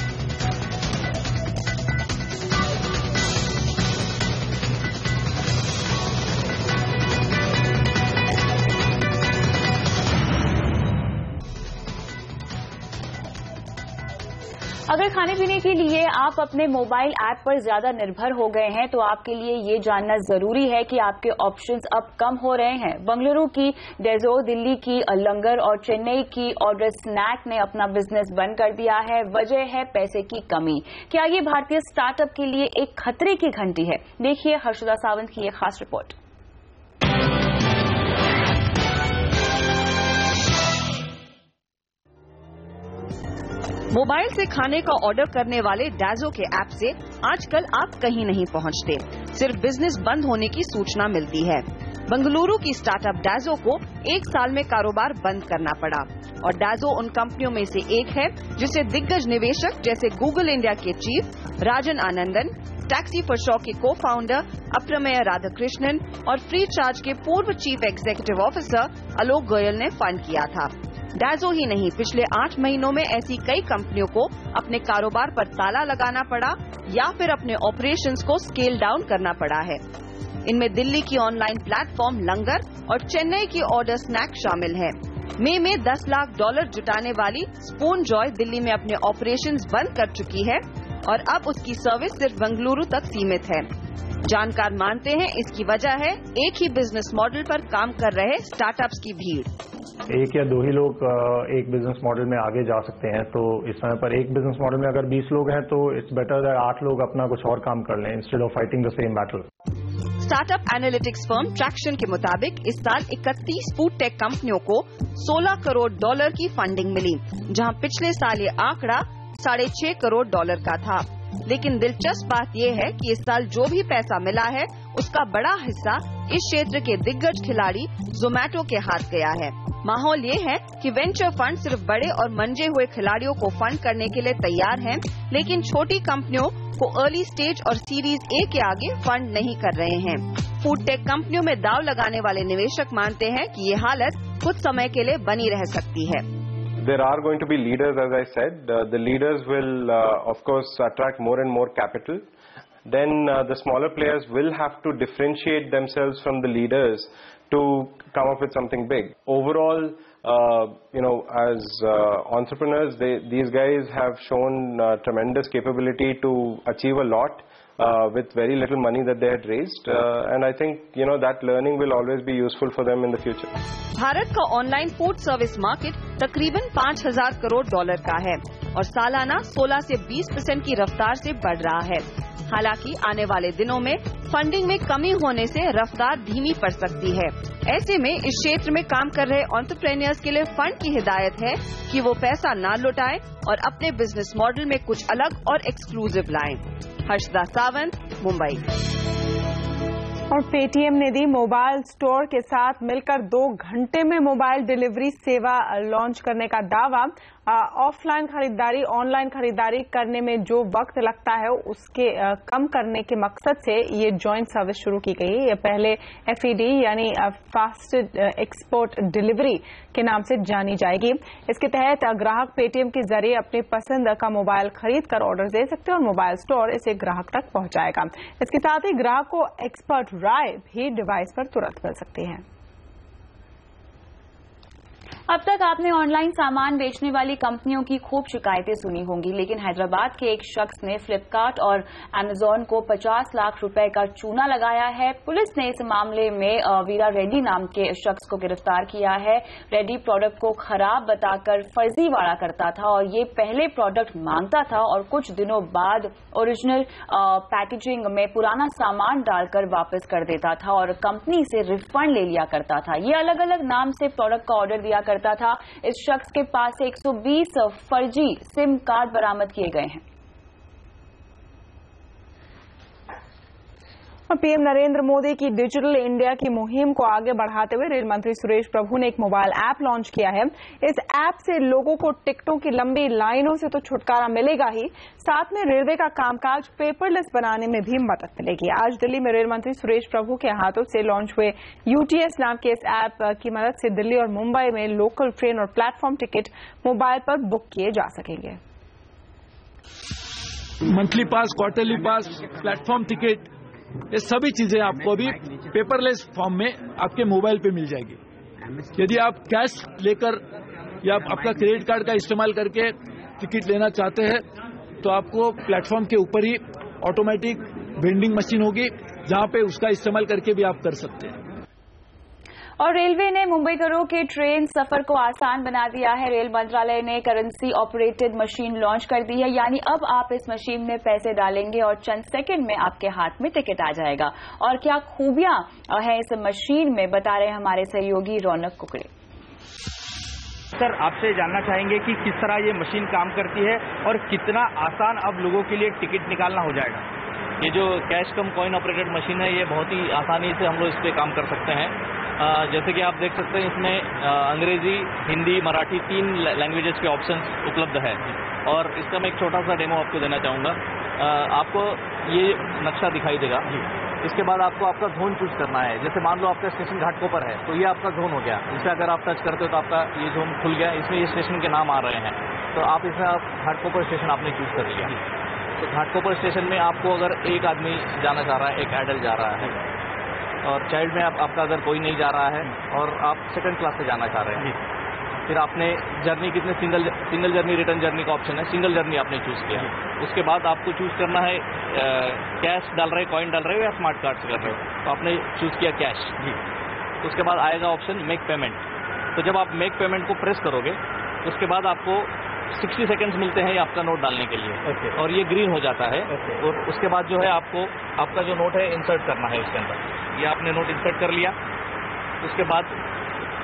अगर खाने पीने के लिए आप अपने मोबाइल ऐप पर ज्यादा निर्भर हो गए हैं तो आपके लिए ये जानना जरूरी है कि आपके ऑप्शंस अब कम हो रहे हैं। बंगलुरु की डेजो, दिल्ली की लंगर और चेन्नई की ऑर्डर स्नैक ने अपना बिजनेस बंद कर दिया है। वजह है पैसे की कमी। क्या ये भारतीय स्टार्टअप के लिए एक खतरे की घंटी है? देखिए हर्षदा सावंत की ये खास रिपोर्ट। मोबाइल से खाने का ऑर्डर करने वाले डैजो के ऐप से आजकल आप कहीं नहीं पहुंचते, सिर्फ बिजनेस बंद होने की सूचना मिलती है। बंगलुरु की स्टार्टअप डैजो को 1 साल में कारोबार बंद करना पड़ा और डैजो उन कंपनियों में से एक है जिसे दिग्गज निवेशक जैसे गूगल इंडिया के chief Rajan Anandan, taxi for show के को फाउंडर अप्रमेय राधाकृष्णन और फ्री चार्ज के पूर्व चीफ एग्जीक्यूटिव ऑफिसर आलोक गोयल ने फंड किया था। डैजो ही नहीं, पिछले 8 महीनों में ऐसी कई कंपनियों को अपने कारोबार पर ताला लगाना पड़ा या फिर अपने ऑपरेशंस को स्केल डाउन करना पड़ा है। इनमें दिल्ली की ऑनलाइन प्लेटफॉर्म लंगर और चेन्नई की ऑर्डर स्नैक शामिल है। मई में $10 लाख जुटाने वाली स्पून जॉय दिल्ली में अपने ऑपरेशंस बंद कर चुकी है और अब उसकी सर्विस सिर्फ बेंगलुरु तक सीमित है। जानकार मानते हैं इसकी वजह है एक ही बिजनेस मॉडल पर काम कर रहे स्टार्टअप्स की भीड़। एक या दो ही लोग एक बिजनेस मॉडल में आगे जा सकते हैं, तो इस समय पर एक बिजनेस मॉडल में अगर 20 लोग हैं तो इट्स बेटर दैट 8 लोग अपना कुछ और काम कर लें instead of fighting the same battle. Startup analytics firm traction के मुताबिक इस साल 31 फूड टेक कंपनियों को $16 करोड़ की फंडिंग मिली, जहां पिछले साल ये आंकड़ा $6.5 करोड़ का था। लेकिन दिलचस्प बात यह है कि इस साल जो भी पैसा मिला है उसका बड़ा हिस्सा इस क्षेत्र के दिग्गज खिलाड़ी जोमैटो के हाथ गया है। माहौल ये है कि वेंचर फंड सिर्फ बड़े और मंजे हुए खिलाड़ियों को फंड करने के लिए तैयार हैं, लेकिन छोटी कंपनियों को अर्ली स्टेज और सीरीज ए के आगे फंड नहीं कर रहे हैं। फूड टेक कंपनियों में दाव लगाने वाले निवेशक मानते हैं कि ये हालत कुछ समय के लिए बनी रह सकती है। There are going to be leaders, as I said. The leaders will, of course, attract more and more capital. Then the smaller players will have to differentiate themselves from the leaders to come up with something big. Overall, as entrepreneurs, these guys have shown tremendous capability to achieve a lot with very little money that they had raised, and I think that learning will always be useful for them in the future. Bharat का online food service market तकरीबन 5,000 crore dollar का है और सालाना 16 से 20% की रफ्तार से बढ़ रहा है। हालांकि आने वाले दिनों में फंडिंग में कमी होने से रफ्तार धीमी पड़ सकती है। ऐसे में इस क्षेत्र में काम कर रहे एंटरप्रेन्योर्स के लिए फंड की हिदायत है कि वो पैसा ना लौटाएं और अपने बिजनेस मॉडल में कुछ अलग और एक्सक्लूसिव लाएं। हर्षदा सावंत, मुंबई। और पेटीएम ने दी मोबाइल स्टोर के साथ मिलकर 2 घंटे में मोबाइल डिलीवरी सेवा लॉन्च करने का दावा। ऑफलाइन खरीदारी ऑनलाइन खरीदारी करने में जो वक्त लगता है उसके कम करने के मकसद से ये जॉइंट सर्विस शुरू की गई है। ये पहले FED यानी फास्ट एक्सपोर्ट डिलीवरी के नाम से जानी जाएगी। इसके तहत ग्राहक पेटीएम के जरिए अपनी पसंद का मोबाइल खरीद कर ऑर्डर दे सकते हैं और मोबाइल स्टोर इसे ग्राहक तक पहुंचाएगा। इसके साथ ही ग्राहक को एक्सपर्ट राय भी डिवाइस पर तुरंत मिल सकती है। अब तक आपने ऑनलाइन सामान बेचने वाली कंपनियों की खूब शिकायतें सुनी होंगी, लेकिन हैदराबाद के एक शख्स ने फ्लिपकार्ट और अमेजॉन को 50 लाख रुपए का चूना लगाया है। पुलिस ने इस मामले में वीरा रेड्डी नाम के शख्स को गिरफ्तार किया है। रेड्डी प्रोडक्ट को खराब बताकर फर्जीवाड़ा करता था और ये पहले प्रोडक्ट मांगता था और कुछ दिनों बाद ओरिजिनल पैकेजिंग में पुराना सामान डालकर वापस कर देता था और कंपनी से रिफंड ले लिया करता था। ये अलग अलग नाम से प्रोडक्ट का ऑर्डर दिया करता था। इस शख्स के पास से 120 फर्जी सिम कार्ड बरामद किए गए हैं। पीएम नरेंद्र मोदी की डिजिटल इंडिया की मुहिम को आगे बढ़ाते हुए रेल मंत्री सुरेश प्रभु ने एक मोबाइल ऐप लॉन्च किया है। इस ऐप से लोगों को टिकटों की लंबी लाइनों से तो छुटकारा मिलेगा ही, साथ में रेलवे का कामकाज पेपरलेस बनाने में भी मदद मिलेगी। आज दिल्ली में रेल मंत्री सुरेश प्रभु के हाथों से लॉन्च हुए UTS नाम के इस ऐप की मदद से दिल्ली और मुंबई में लोकल ट्रेन और प्लेटफॉर्म टिकट मोबाइल पर बुक किए जा सकेंगे। मंथली पास, क्वार्टरली पास, प्लेटफॉर्म टिकट, ये सभी चीजें आपको अभी पेपरलेस फॉर्म में आपके मोबाइल पे मिल जाएगी। यदि आप कैश लेकर या आपका क्रेडिट कार्ड का इस्तेमाल करके टिकट लेना चाहते हैं तो आपको प्लेटफॉर्म के ऊपर ही ऑटोमेटिक वेंडिंग मशीन होगी जहां पे उसका इस्तेमाल करके भी आप कर सकते हैं। और रेलवे ने मुंबईकरों के ट्रेन सफर को आसान बना दिया है। रेल मंत्रालय ने करेंसी ऑपरेटेड मशीन लॉन्च कर दी है, यानी अब आप इस मशीन में पैसे डालेंगे और चंद सेकंड में आपके हाथ में टिकट आ जाएगा। और क्या खूबियां हैं इस मशीन में, बता रहे हमारे सहयोगी रौनक कुकड़े। सर, आपसे जानना चाहेंगे कि किस तरह ये मशीन काम करती है और कितना आसान अब लोगों के लिए टिकट निकालना हो जाएगा। ये जो कैश कम कॉइन ऑपरेटेड मशीन है, ये बहुत ही आसानी से हम लोग इस पर काम कर सकते हैं। जैसे कि आप देख सकते हैं, इसमें अंग्रेजी, हिंदी, मराठी 3 लैंग्वेजेस के ऑप्शंस उपलब्ध है। और इसका मैं एक छोटा सा डेमो आपको देना चाहूँगा। आपको ये नक्शा दिखाई देगा। इसके बाद आपको आपका जोन चूज करना है। जैसे मान लो आपका स्टेशन घाटकोपर है, तो ये आपका जोन हो गया। इसे अगर आप टच करते हो तो आपका ये जोन खुल गया। इसमें ये स्टेशन के नाम आ रहे हैं, तो आप इसमें घाटकोपर स्टेशन आपने चूज कर लिया। तो घाटकोपर स्टेशन में आपको अगर एक आदमी जाना चाह रहा है, एक एडल्ट जा रहा है, और चाइल्ड में आपका अगर कोई नहीं जा रहा है और आप सेकंड क्लास से जाना चाह रहे हैं, फिर आपने जर्नी कितने सिंगल जर्नी, रिटर्न जर्नी का ऑप्शन है, सिंगल जर्नी आपने चूज किया। उसके बाद आपको चूज करना है कैश डाल रहे, कॉइन डाल रहे हो या स्मार्ट कार्ड से कर रहे हो, तो आपने चूज किया कैश। उसके बाद आएगा ऑप्शन मेक पेमेंट। तो जब आप मेक पेमेंट को प्रेस करोगे, उसके बाद आपको 60 सेकंड्स मिलते हैं आपका नोट डालने के लिए। और ये ग्रीन हो जाता है। और उसके बाद जो है आपको आपका जो नोट है इंसर्ट करना है उसके अंदर। ये आपने नोट इंसर्ट कर लिया। उसके बाद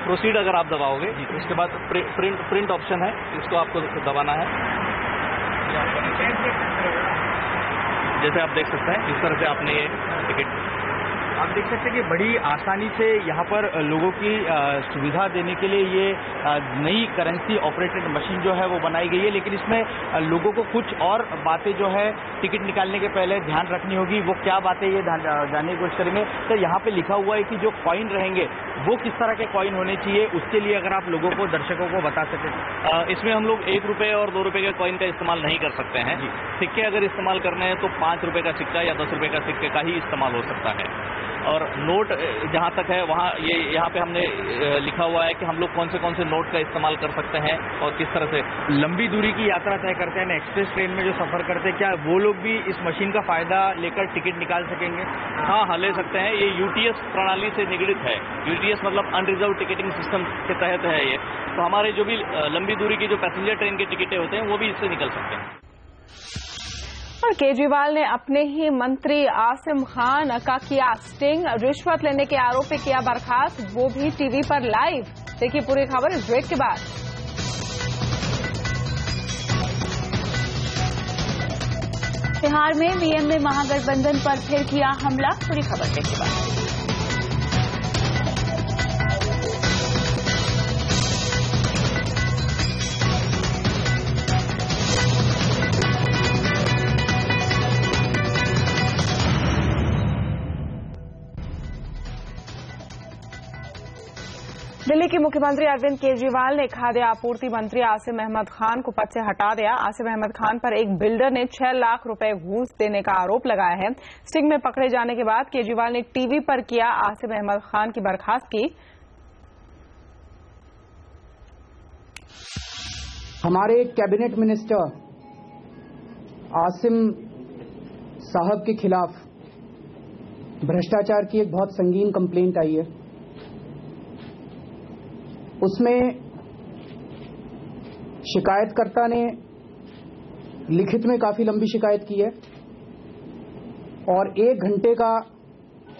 प्रोसीड अगर आप दबाओगे, उसके बाद प्रिंट ऑप्शन है, इसको आपको दबाना है। जैसे आप देख सकते हैं, इस तरह से आपने ये टिकट आप देख सकते हैं कि बड़ी आसानी से यहाँ पर लोगों की सुविधा देने के लिए ये नई करेंसी ऑपरेटेड मशीन जो है वो बनाई गई है। लेकिन इसमें लोगों को कुछ और बातें जो है टिकट निकालने के पहले ध्यान रखनी होगी। वो क्या बातें ये जानने की कोशिश करेंगे। तो यहाँ पे लिखा हुआ है कि जो कॉइन रहेंगे वो किस तरह के कॉइन होने चाहिए, उसके लिए अगर आप लोगों को, दर्शकों को बता सकें। इसमें हम लोग 1 रुपये और 2 रुपये के कॉइन का इस्तेमाल नहीं कर सकते हैं। सिक्के अगर इस्तेमाल करने हैं तो 5 रुपये का सिक्का या 10 रुपये का सिक्के का ही इस्तेमाल हो सकता है। और नोट जहां तक है वहां ये यहाँ पे हमने लिखा हुआ है कि हम लोग कौन से नोट का इस्तेमाल कर सकते हैं और किस तरह से। लंबी दूरी की यात्रा तय करते हैं, एक्सप्रेस ट्रेन में जो सफर करते हैं, क्या वो लोग भी इस मशीन का फायदा लेकर टिकट निकाल सकेंगे? हाँ, ले सकते हैं। ये यूटीएस प्रणाली से निगडित है। यूटीएस मतलब अनरिजर्व टिकटिंग सिस्टम के तहत है ये। तो हमारे जो भी लंबी दूरी की जो पैसेंजर ट्रेन की टिकटें होते हैं वो भी इससे निकल सकते हैं। और केजरीवाल ने अपने ही मंत्री आसिम खान का किया स्टिंग, रिश्वत लेने के आरोप में किया बर्खास्त, वो भी टीवी पर लाइव। देखिए पूरी खबर इस ब्रेक के बाद। बिहार में पीएम ने महागठबंधन पर फिर किया हमला, पूरी खबर देखिए बाद। दिल्ली के मुख्यमंत्री अरविंद केजरीवाल ने खाद्य आपूर्ति मंत्री आसिम अहमद खान को पद से हटा दिया। आसिम अहमद खान पर एक बिल्डर ने 6 लाख रुपए घूस देने का आरोप लगाया है। स्टिंग में पकड़े जाने के बाद केजरीवाल ने टीवी पर किया आसिम अहमद खान की बर्खास्तगी। हमारे कैबिनेट मिनिस्टर आसिम साहब के खिलाफ भ्रष्टाचार की एक बहुत संगीन कंप्लेंट आई है। उसमें शिकायतकर्ता ने लिखित में काफी लंबी शिकायत की है और 1 घंटे का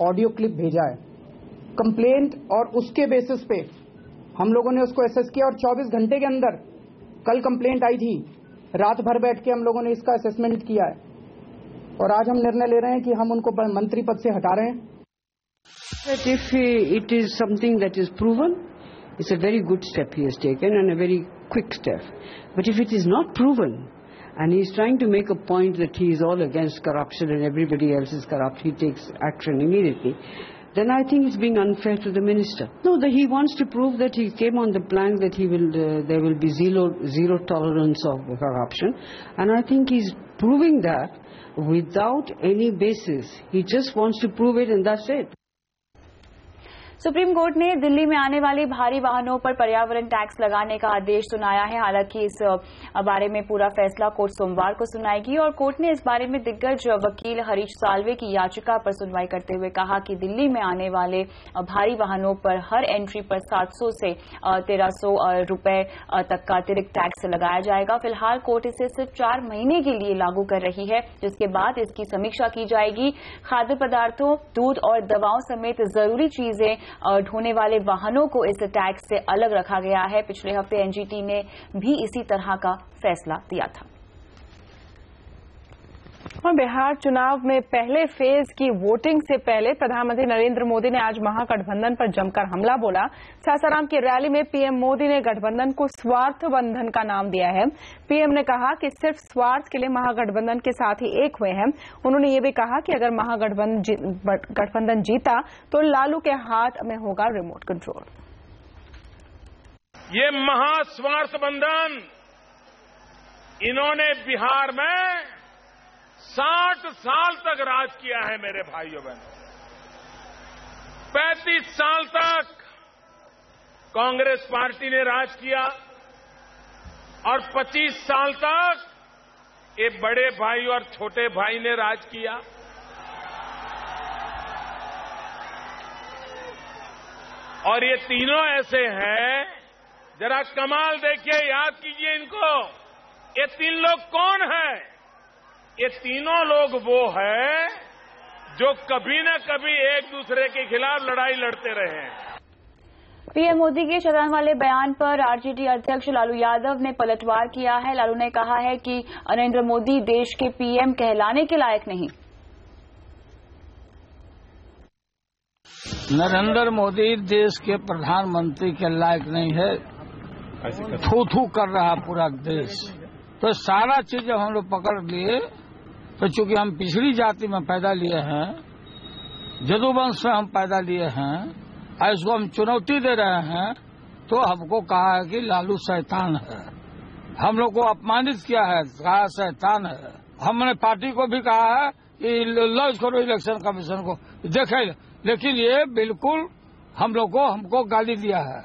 ऑडियो क्लिप भेजा है कंप्लेंट, और उसके बेसिस पे हम लोगों ने उसको एसेस किया और 24 घंटे के अंदर, कल कंप्लेंट आई थी, रात भर बैठ के हम लोगों ने इसका असेसमेंट किया है और आज हम निर्णय ले रहे हैं कि हम उनको मंत्री पद से हटा रहे हैं। If it is something that is proven, it's a very good step he has taken and a very quick step. But if it is not proven and he is trying to make a point that he is all against corruption and everybody else is corrupt, he takes action immediately, then I think it's being unfair to the minister. No, he wants to prove that he came on the plank that he will, there will be zero tolerance of corruption, and I think he's proving that without any basis. He just wants to prove it and that's it. Supreme court ने दिल्ली में आने वाले भारी वाहनों पर पर्यावरण tax लगाने का आदेश सुनाया है। हालांकि इस बारे में पूरा फैसला कोर्ट सोमवार को सुनाएगी और कोर्ट ने इस बारे में दिग्गज वकील हरीश साल्वे की याचिका पर सुनवाई करते हुए कहा कि दिल्ली में आने वाले भारी वाहनों पर हर एंट्री पर 700 से 1300 रुपए तक का अतिरिक्त टैक्स लगाया जाएगा। फिलहाल कोर्ट इसे सिर्फ 4 महीने के लिए लागू कर रही है, जिसके बाद इसकी समीक्षा की जाएगी। खाद्य पदार्थों, दूध और दवाओं समेत जरूरी चीजें ढोने वाले वाहनों को इस टैक्स से अलग रखा गया है। पिछले हफ्ते एनजीटी ने भी इसी तरह का फैसला दिया था। और बिहार चुनाव में पहले फेज की वोटिंग से पहले प्रधानमंत्री नरेंद्र मोदी ने आज महागठबंधन पर जमकर हमला बोला। सासाराम की रैली में पीएम मोदी ने गठबंधन को स्वार्थ बंधन का नाम दिया है। पीएम ने कहा कि सिर्फ स्वार्थ के लिए महागठबंधन के साथ ही एक हुए हैं। उन्होंने ये भी कहा कि अगर महागठबंधन जीता तो लालू के हाथ में होगा रिमोट कंट्रोल। ये महास्वार्थ बंधन इन्होंने बिहार में 60 साल तक राज किया है मेरे भाइयों बहनों। 35 साल तक कांग्रेस पार्टी ने राज किया और 25 साल तक ये बड़े भाई और छोटे भाई ने राज किया। और ये तीनों ऐसे हैं, जरा कमाल देखिए, याद कीजिए इनको। ये 3 लोग कौन हैं? ये तीनों लोग वो हैं जो कभी न कभी एक दूसरे के खिलाफ लड़ाई लड़ते रहे हैं। पीएम मोदी के शतरंज वाले बयान पर आरजेडी अध्यक्ष लालू यादव ने पलटवार किया है। लालू ने कहा है कि नरेंद्र मोदी देश के पीएम कहलाने के लायक नहीं। नरेंद्र मोदी देश के प्रधानमंत्री के लायक नहीं है। थू थू कर रहा पूरा देश। तो सारा चीज जब हम लोग पकड़ लिए, तो चूंकि हम पिछड़ी जाति में पैदा लिए हैं, जदुवंश में हम पैदा लिए हैं, इसको हम चुनौती दे रहे हैं, तो हमको कहा है कि लालू शैतान है। हम लोग को अपमानित किया है, कहा शैतान है। हमने पार्टी को भी कहा है कि लॉन्च करो इलेक्शन कमीशन को। देखे लेकिन ये बिल्कुल हमको गाली दिया है।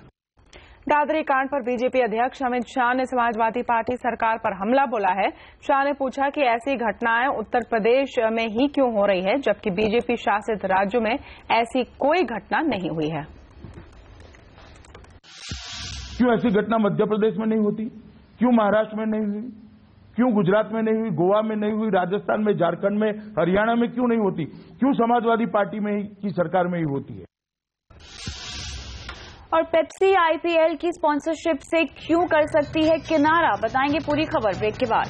दादरी कांड पर बीजेपी अध्यक्ष अमित शाह ने समाजवादी पार्टी सरकार पर हमला बोला है। शाह ने पूछा कि ऐसी घटनाएं उत्तर प्रदेश में ही क्यों हो रही है, जबकि बीजेपी शासित राज्यों में ऐसी कोई घटना नहीं हुई है। क्यों ऐसी घटना मध्य प्रदेश में नहीं होती, क्यों महाराष्ट्र में नहीं हुई, क्यों गुजरात में नहीं हुई, गोवा में नहीं हुई, राजस्थान में, झारखंड में, हरियाणा में क्यों नहीं होती, क्यों समाजवादी पार्टी में की सरकार में ही होती है। और पेप्सी आईपीएल की स्पॉन्सरशिप से क्यों कर सकती है किनारा, बताएंगे पूरी खबर ब्रेक के बाद।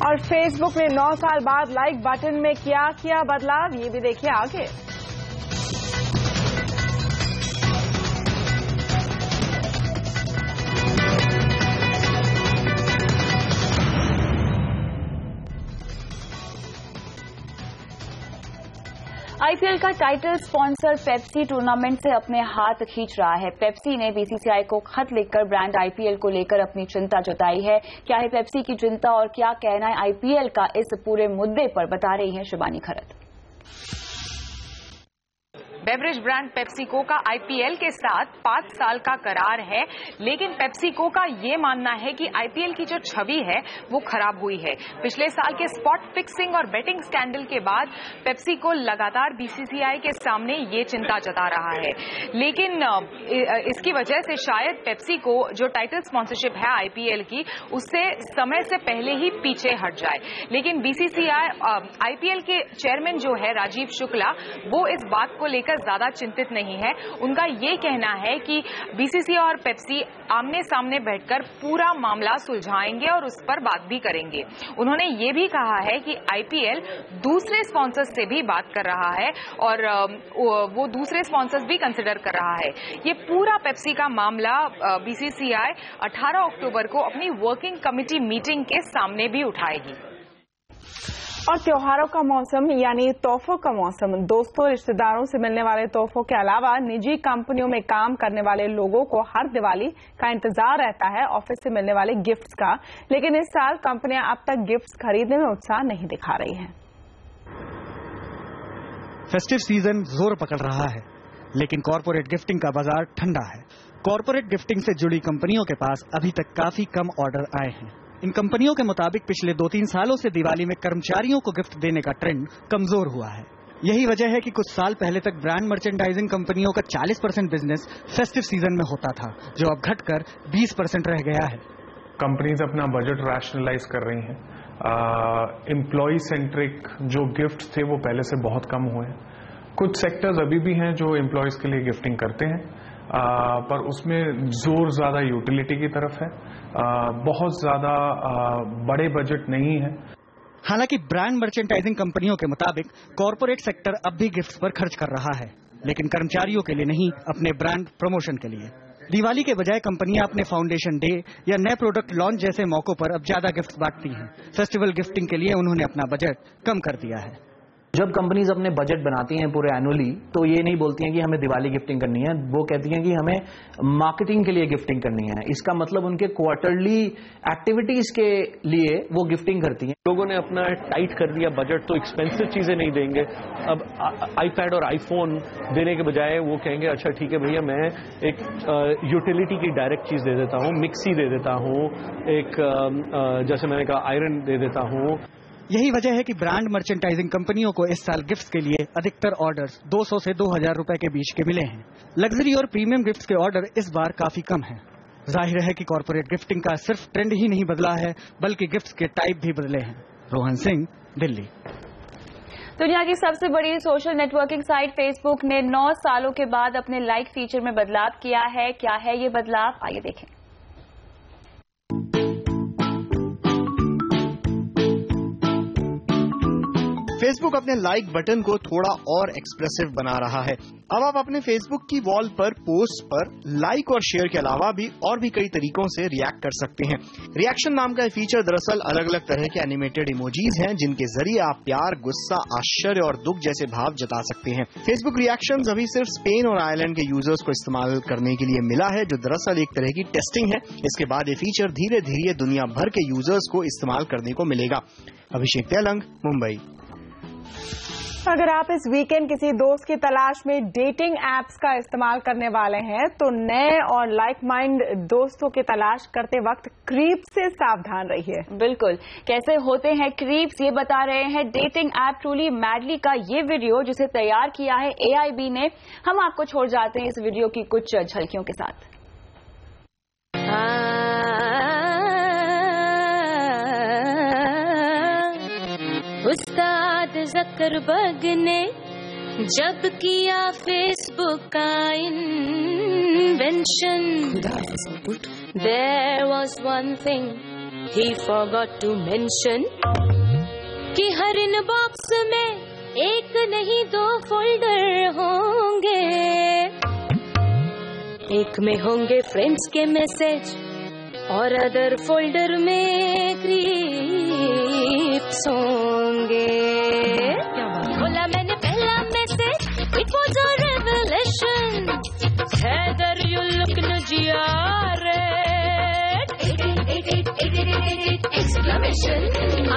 और फेसबुक ने 9 साल बाद लाइक बटन में किया बदलाव, ये भी देखिए आगे। आईपीएल का टाइटल स्पॉन्सर पेप्सी टूर्नामेंट से अपने हाथ खींच रहा है। पेप्सी ने बीसीसीआई को खत लिखकर ब्रांड आईपीएल को लेकर अपनी चिंता जताई है। क्या है पेप्सी की चिंता और क्या कहना है आईपीएल का इस पूरे मुद्दे पर, बता रही है शिवानी खरत। बेवरेज ब्रांड पेप्सिको का आईपीएल के साथ 5 साल का करार है, लेकिन पेप्सिको का ये मानना है कि आईपीएल की जो छवि है वो खराब हुई है। पिछले साल के स्पॉट फिक्सिंग और बेटिंग स्कैंडल के बाद पेप्सिको लगातार बीसीसीआई के सामने ये चिंता जता रहा है, लेकिन इसकी वजह से शायद पेप्सिको जो टाइटल स्पॉन्सरशिप है आईपीएल की, उससे समय से पहले ही पीछे हट जाए। लेकिन बीसीसीआई आईपीएल के चेयरमैन जो है राजीव शुक्ला, वो इस बात को लेकर ज्यादा चिंतित नहीं है। उनका ये कहना है कि बीसीसीआई और पेप्सी आमने सामने बैठकर पूरा मामला सुलझाएंगे और उस पर बात भी करेंगे। उन्होंने ये भी कहा है कि आईपीएल दूसरे स्पॉन्सर्स से भी बात कर रहा है और वो दूसरे स्पॉन्सर्स भी कंसिडर कर रहा है। ये पूरा पेप्सी का मामला बीसीसीआई 18 अक्टूबर को अपनी वर्किंग कमेटी मीटिंग के सामने भी उठाएगी। और त्योहारों का मौसम यानी तोहफों का मौसम। दोस्तों रिश्तेदारों से मिलने वाले तोहफों के अलावा निजी कंपनियों में काम करने वाले लोगों को हर दिवाली का इंतजार रहता है ऑफिस से मिलने वाले गिफ्ट्स का, लेकिन इस साल कंपनियां अब तक गिफ्ट्स खरीदने में उत्साह नहीं दिखा रही हैं। फेस्टिव सीजन जोर पकड़ रहा है, लेकिन कॉर्पोरेट गिफ्टिंग का बाजार ठंडा है। कॉर्पोरेट गिफ्टिंग से जुड़ी कंपनियों के पास अभी तक काफी कम ऑर्डर आए हैं। इन कंपनियों के मुताबिक पिछले 2-3 सालों से दिवाली में कर्मचारियों को गिफ्ट देने का ट्रेंड कमजोर हुआ है। यही वजह है कि कुछ साल पहले तक ब्रांड मर्चेंडाइजिंग कंपनियों का 40% बिजनेस फेस्टिव सीजन में होता था, जो अब घटकर 20% रह गया है। कंपनीज अपना बजट रैशनलाइज कर रही हैं। एम्प्लॉय सेंट्रिक जो गिफ्ट थे वो पहले से बहुत कम हुए हैं। कुछ सेक्टर्स अभी भी हैं जो एम्प्लॉयज के लिए गिफ्टिंग करते हैं, पर उसमें जोर ज्यादा यूटिलिटी की तरफ है, बहुत ज्यादा बड़े बजट नहीं है। हालांकि ब्रांड मर्चेंडाइजिंग कंपनियों के मुताबिक कॉर्पोरेट सेक्टर अब भी गिफ्ट्स पर खर्च कर रहा है, लेकिन कर्मचारियों के लिए नहीं, अपने ब्रांड प्रमोशन के लिए। दिवाली के बजाय कंपनियां अपने फाउंडेशन डे या नए प्रोडक्ट लॉन्च जैसे मौकों पर अब ज्यादा गिफ्ट बांटती हैं। फेस्टिवल गिफ्टिंग के लिए उन्होंने अपना बजट कम कर दिया है। जब कंपनीज अपने बजट बनाती हैं पूरे एनुअली, तो ये नहीं बोलती हैं कि हमें दिवाली गिफ्टिंग करनी है, वो कहती हैं कि हमें मार्केटिंग के लिए गिफ्टिंग करनी है। इसका मतलब उनके क्वार्टरली एक्टिविटीज के लिए वो गिफ्टिंग करती हैं। लोगों ने अपना टाइट कर दिया बजट, तो एक्सपेंसिव चीजें नहीं देंगे। अब आईपैड और आईफोन देने के बजाय वो कहेंगे अच्छा ठीक है भैया, मैं एक यूटिलिटी की डायरेक्ट चीज दे देता हूँ, मिक्सी दे देता हूँ, एक जैसे मैंने कहा आयरन दे देता हूँ। यही वजह है कि ब्रांड मर्चेंडाइजिंग कंपनियों को इस साल गिफ्ट्स के लिए अधिकतर ऑर्डर्स 200 से 2000 रुपए के बीच के मिले हैं। लग्जरी और प्रीमियम गिफ्ट्स के ऑर्डर इस बार काफी कम हैं। जाहिर है कि कॉर्पोरेट गिफ्टिंग का सिर्फ ट्रेंड ही नहीं बदला है, बल्कि गिफ्ट्स के टाइप भी बदले हैं। रोहन सिंह, दिल्ली। दुनिया की सबसे बड़ी सोशल नेटवर्किंग साइट फेसबुक ने 9 सालों के बाद अपने लाइक फीचर में बदलाव किया है। क्या है ये बदलाव, आइए देखें। फेसबुक अपने लाइक बटन को थोड़ा और एक्सप्रेसिव बना रहा है। अब आप अपने फेसबुक की वॉल पर पोस्ट पर लाइक और शेयर के अलावा भी और भी कई तरीकों से रिएक्ट कर सकते हैं। रिएक्शन नाम का फीचर दरअसल अलग अलग तरह के एनिमेटेड इमोजीज हैं, जिनके जरिए आप प्यार, गुस्सा, आश्चर्य और दुख जैसे भाव जता सकते हैं। फेसबुक रिएक्शंस अभी सिर्फ स्पेन और आयरलैंड के यूजर्स को इस्तेमाल करने के लिए मिला है, जो दरअसल एक तरह की टेस्टिंग है। इसके बाद ये फीचर धीरे धीरे दुनिया भर के यूजर्स को इस्तेमाल करने को मिलेगा। अभिषेक तेलंग, मुंबई। अगर आप इस वीकेंड किसी दोस्त की तलाश में डेटिंग एप्स का इस्तेमाल करने वाले हैं तो नए और लाइक माइंड दोस्तों की तलाश करते वक्त क्रीप से सावधान रहिए। बिल्कुल, कैसे होते हैं क्रीप्स ये बता रहे हैं डेटिंग ऐप ट्रूली मैडली का ये वीडियो जिसे तैयार किया है AIB ने। हम आपको छोड़ जाते हैं इस वीडियो की कुछ झलकियों के साथ। उस्ताद ज़करबर्ग ने जब किया फेसबुक का invention, there was one thing he forgot to mention, कि हर इनबॉक्स में एक नहीं दो फोल्डर होंगे, एक में होंगे फ्रेंड्स के मैसेज और अदर फोल्डर में क्रीप्स होंगे। बोला मैंने पहला message, it was a revelation, Haider you look नजियारेट एक्सक्लेमेशन,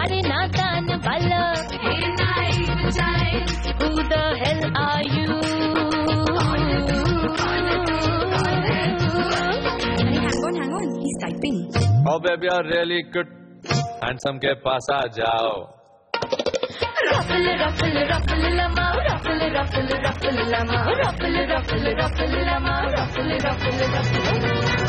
अरे नादान बालक, who the hell are you? Hang on, he's typing. Oh baby, you're really good. Handsome के पास आ जाओ. Ruffle, ruffle, ruffle, lama, ruffle, ruffle, ruffle, lama, ruffle, ruffle, ruffle, lama, ruffle, ruffle, ruffle.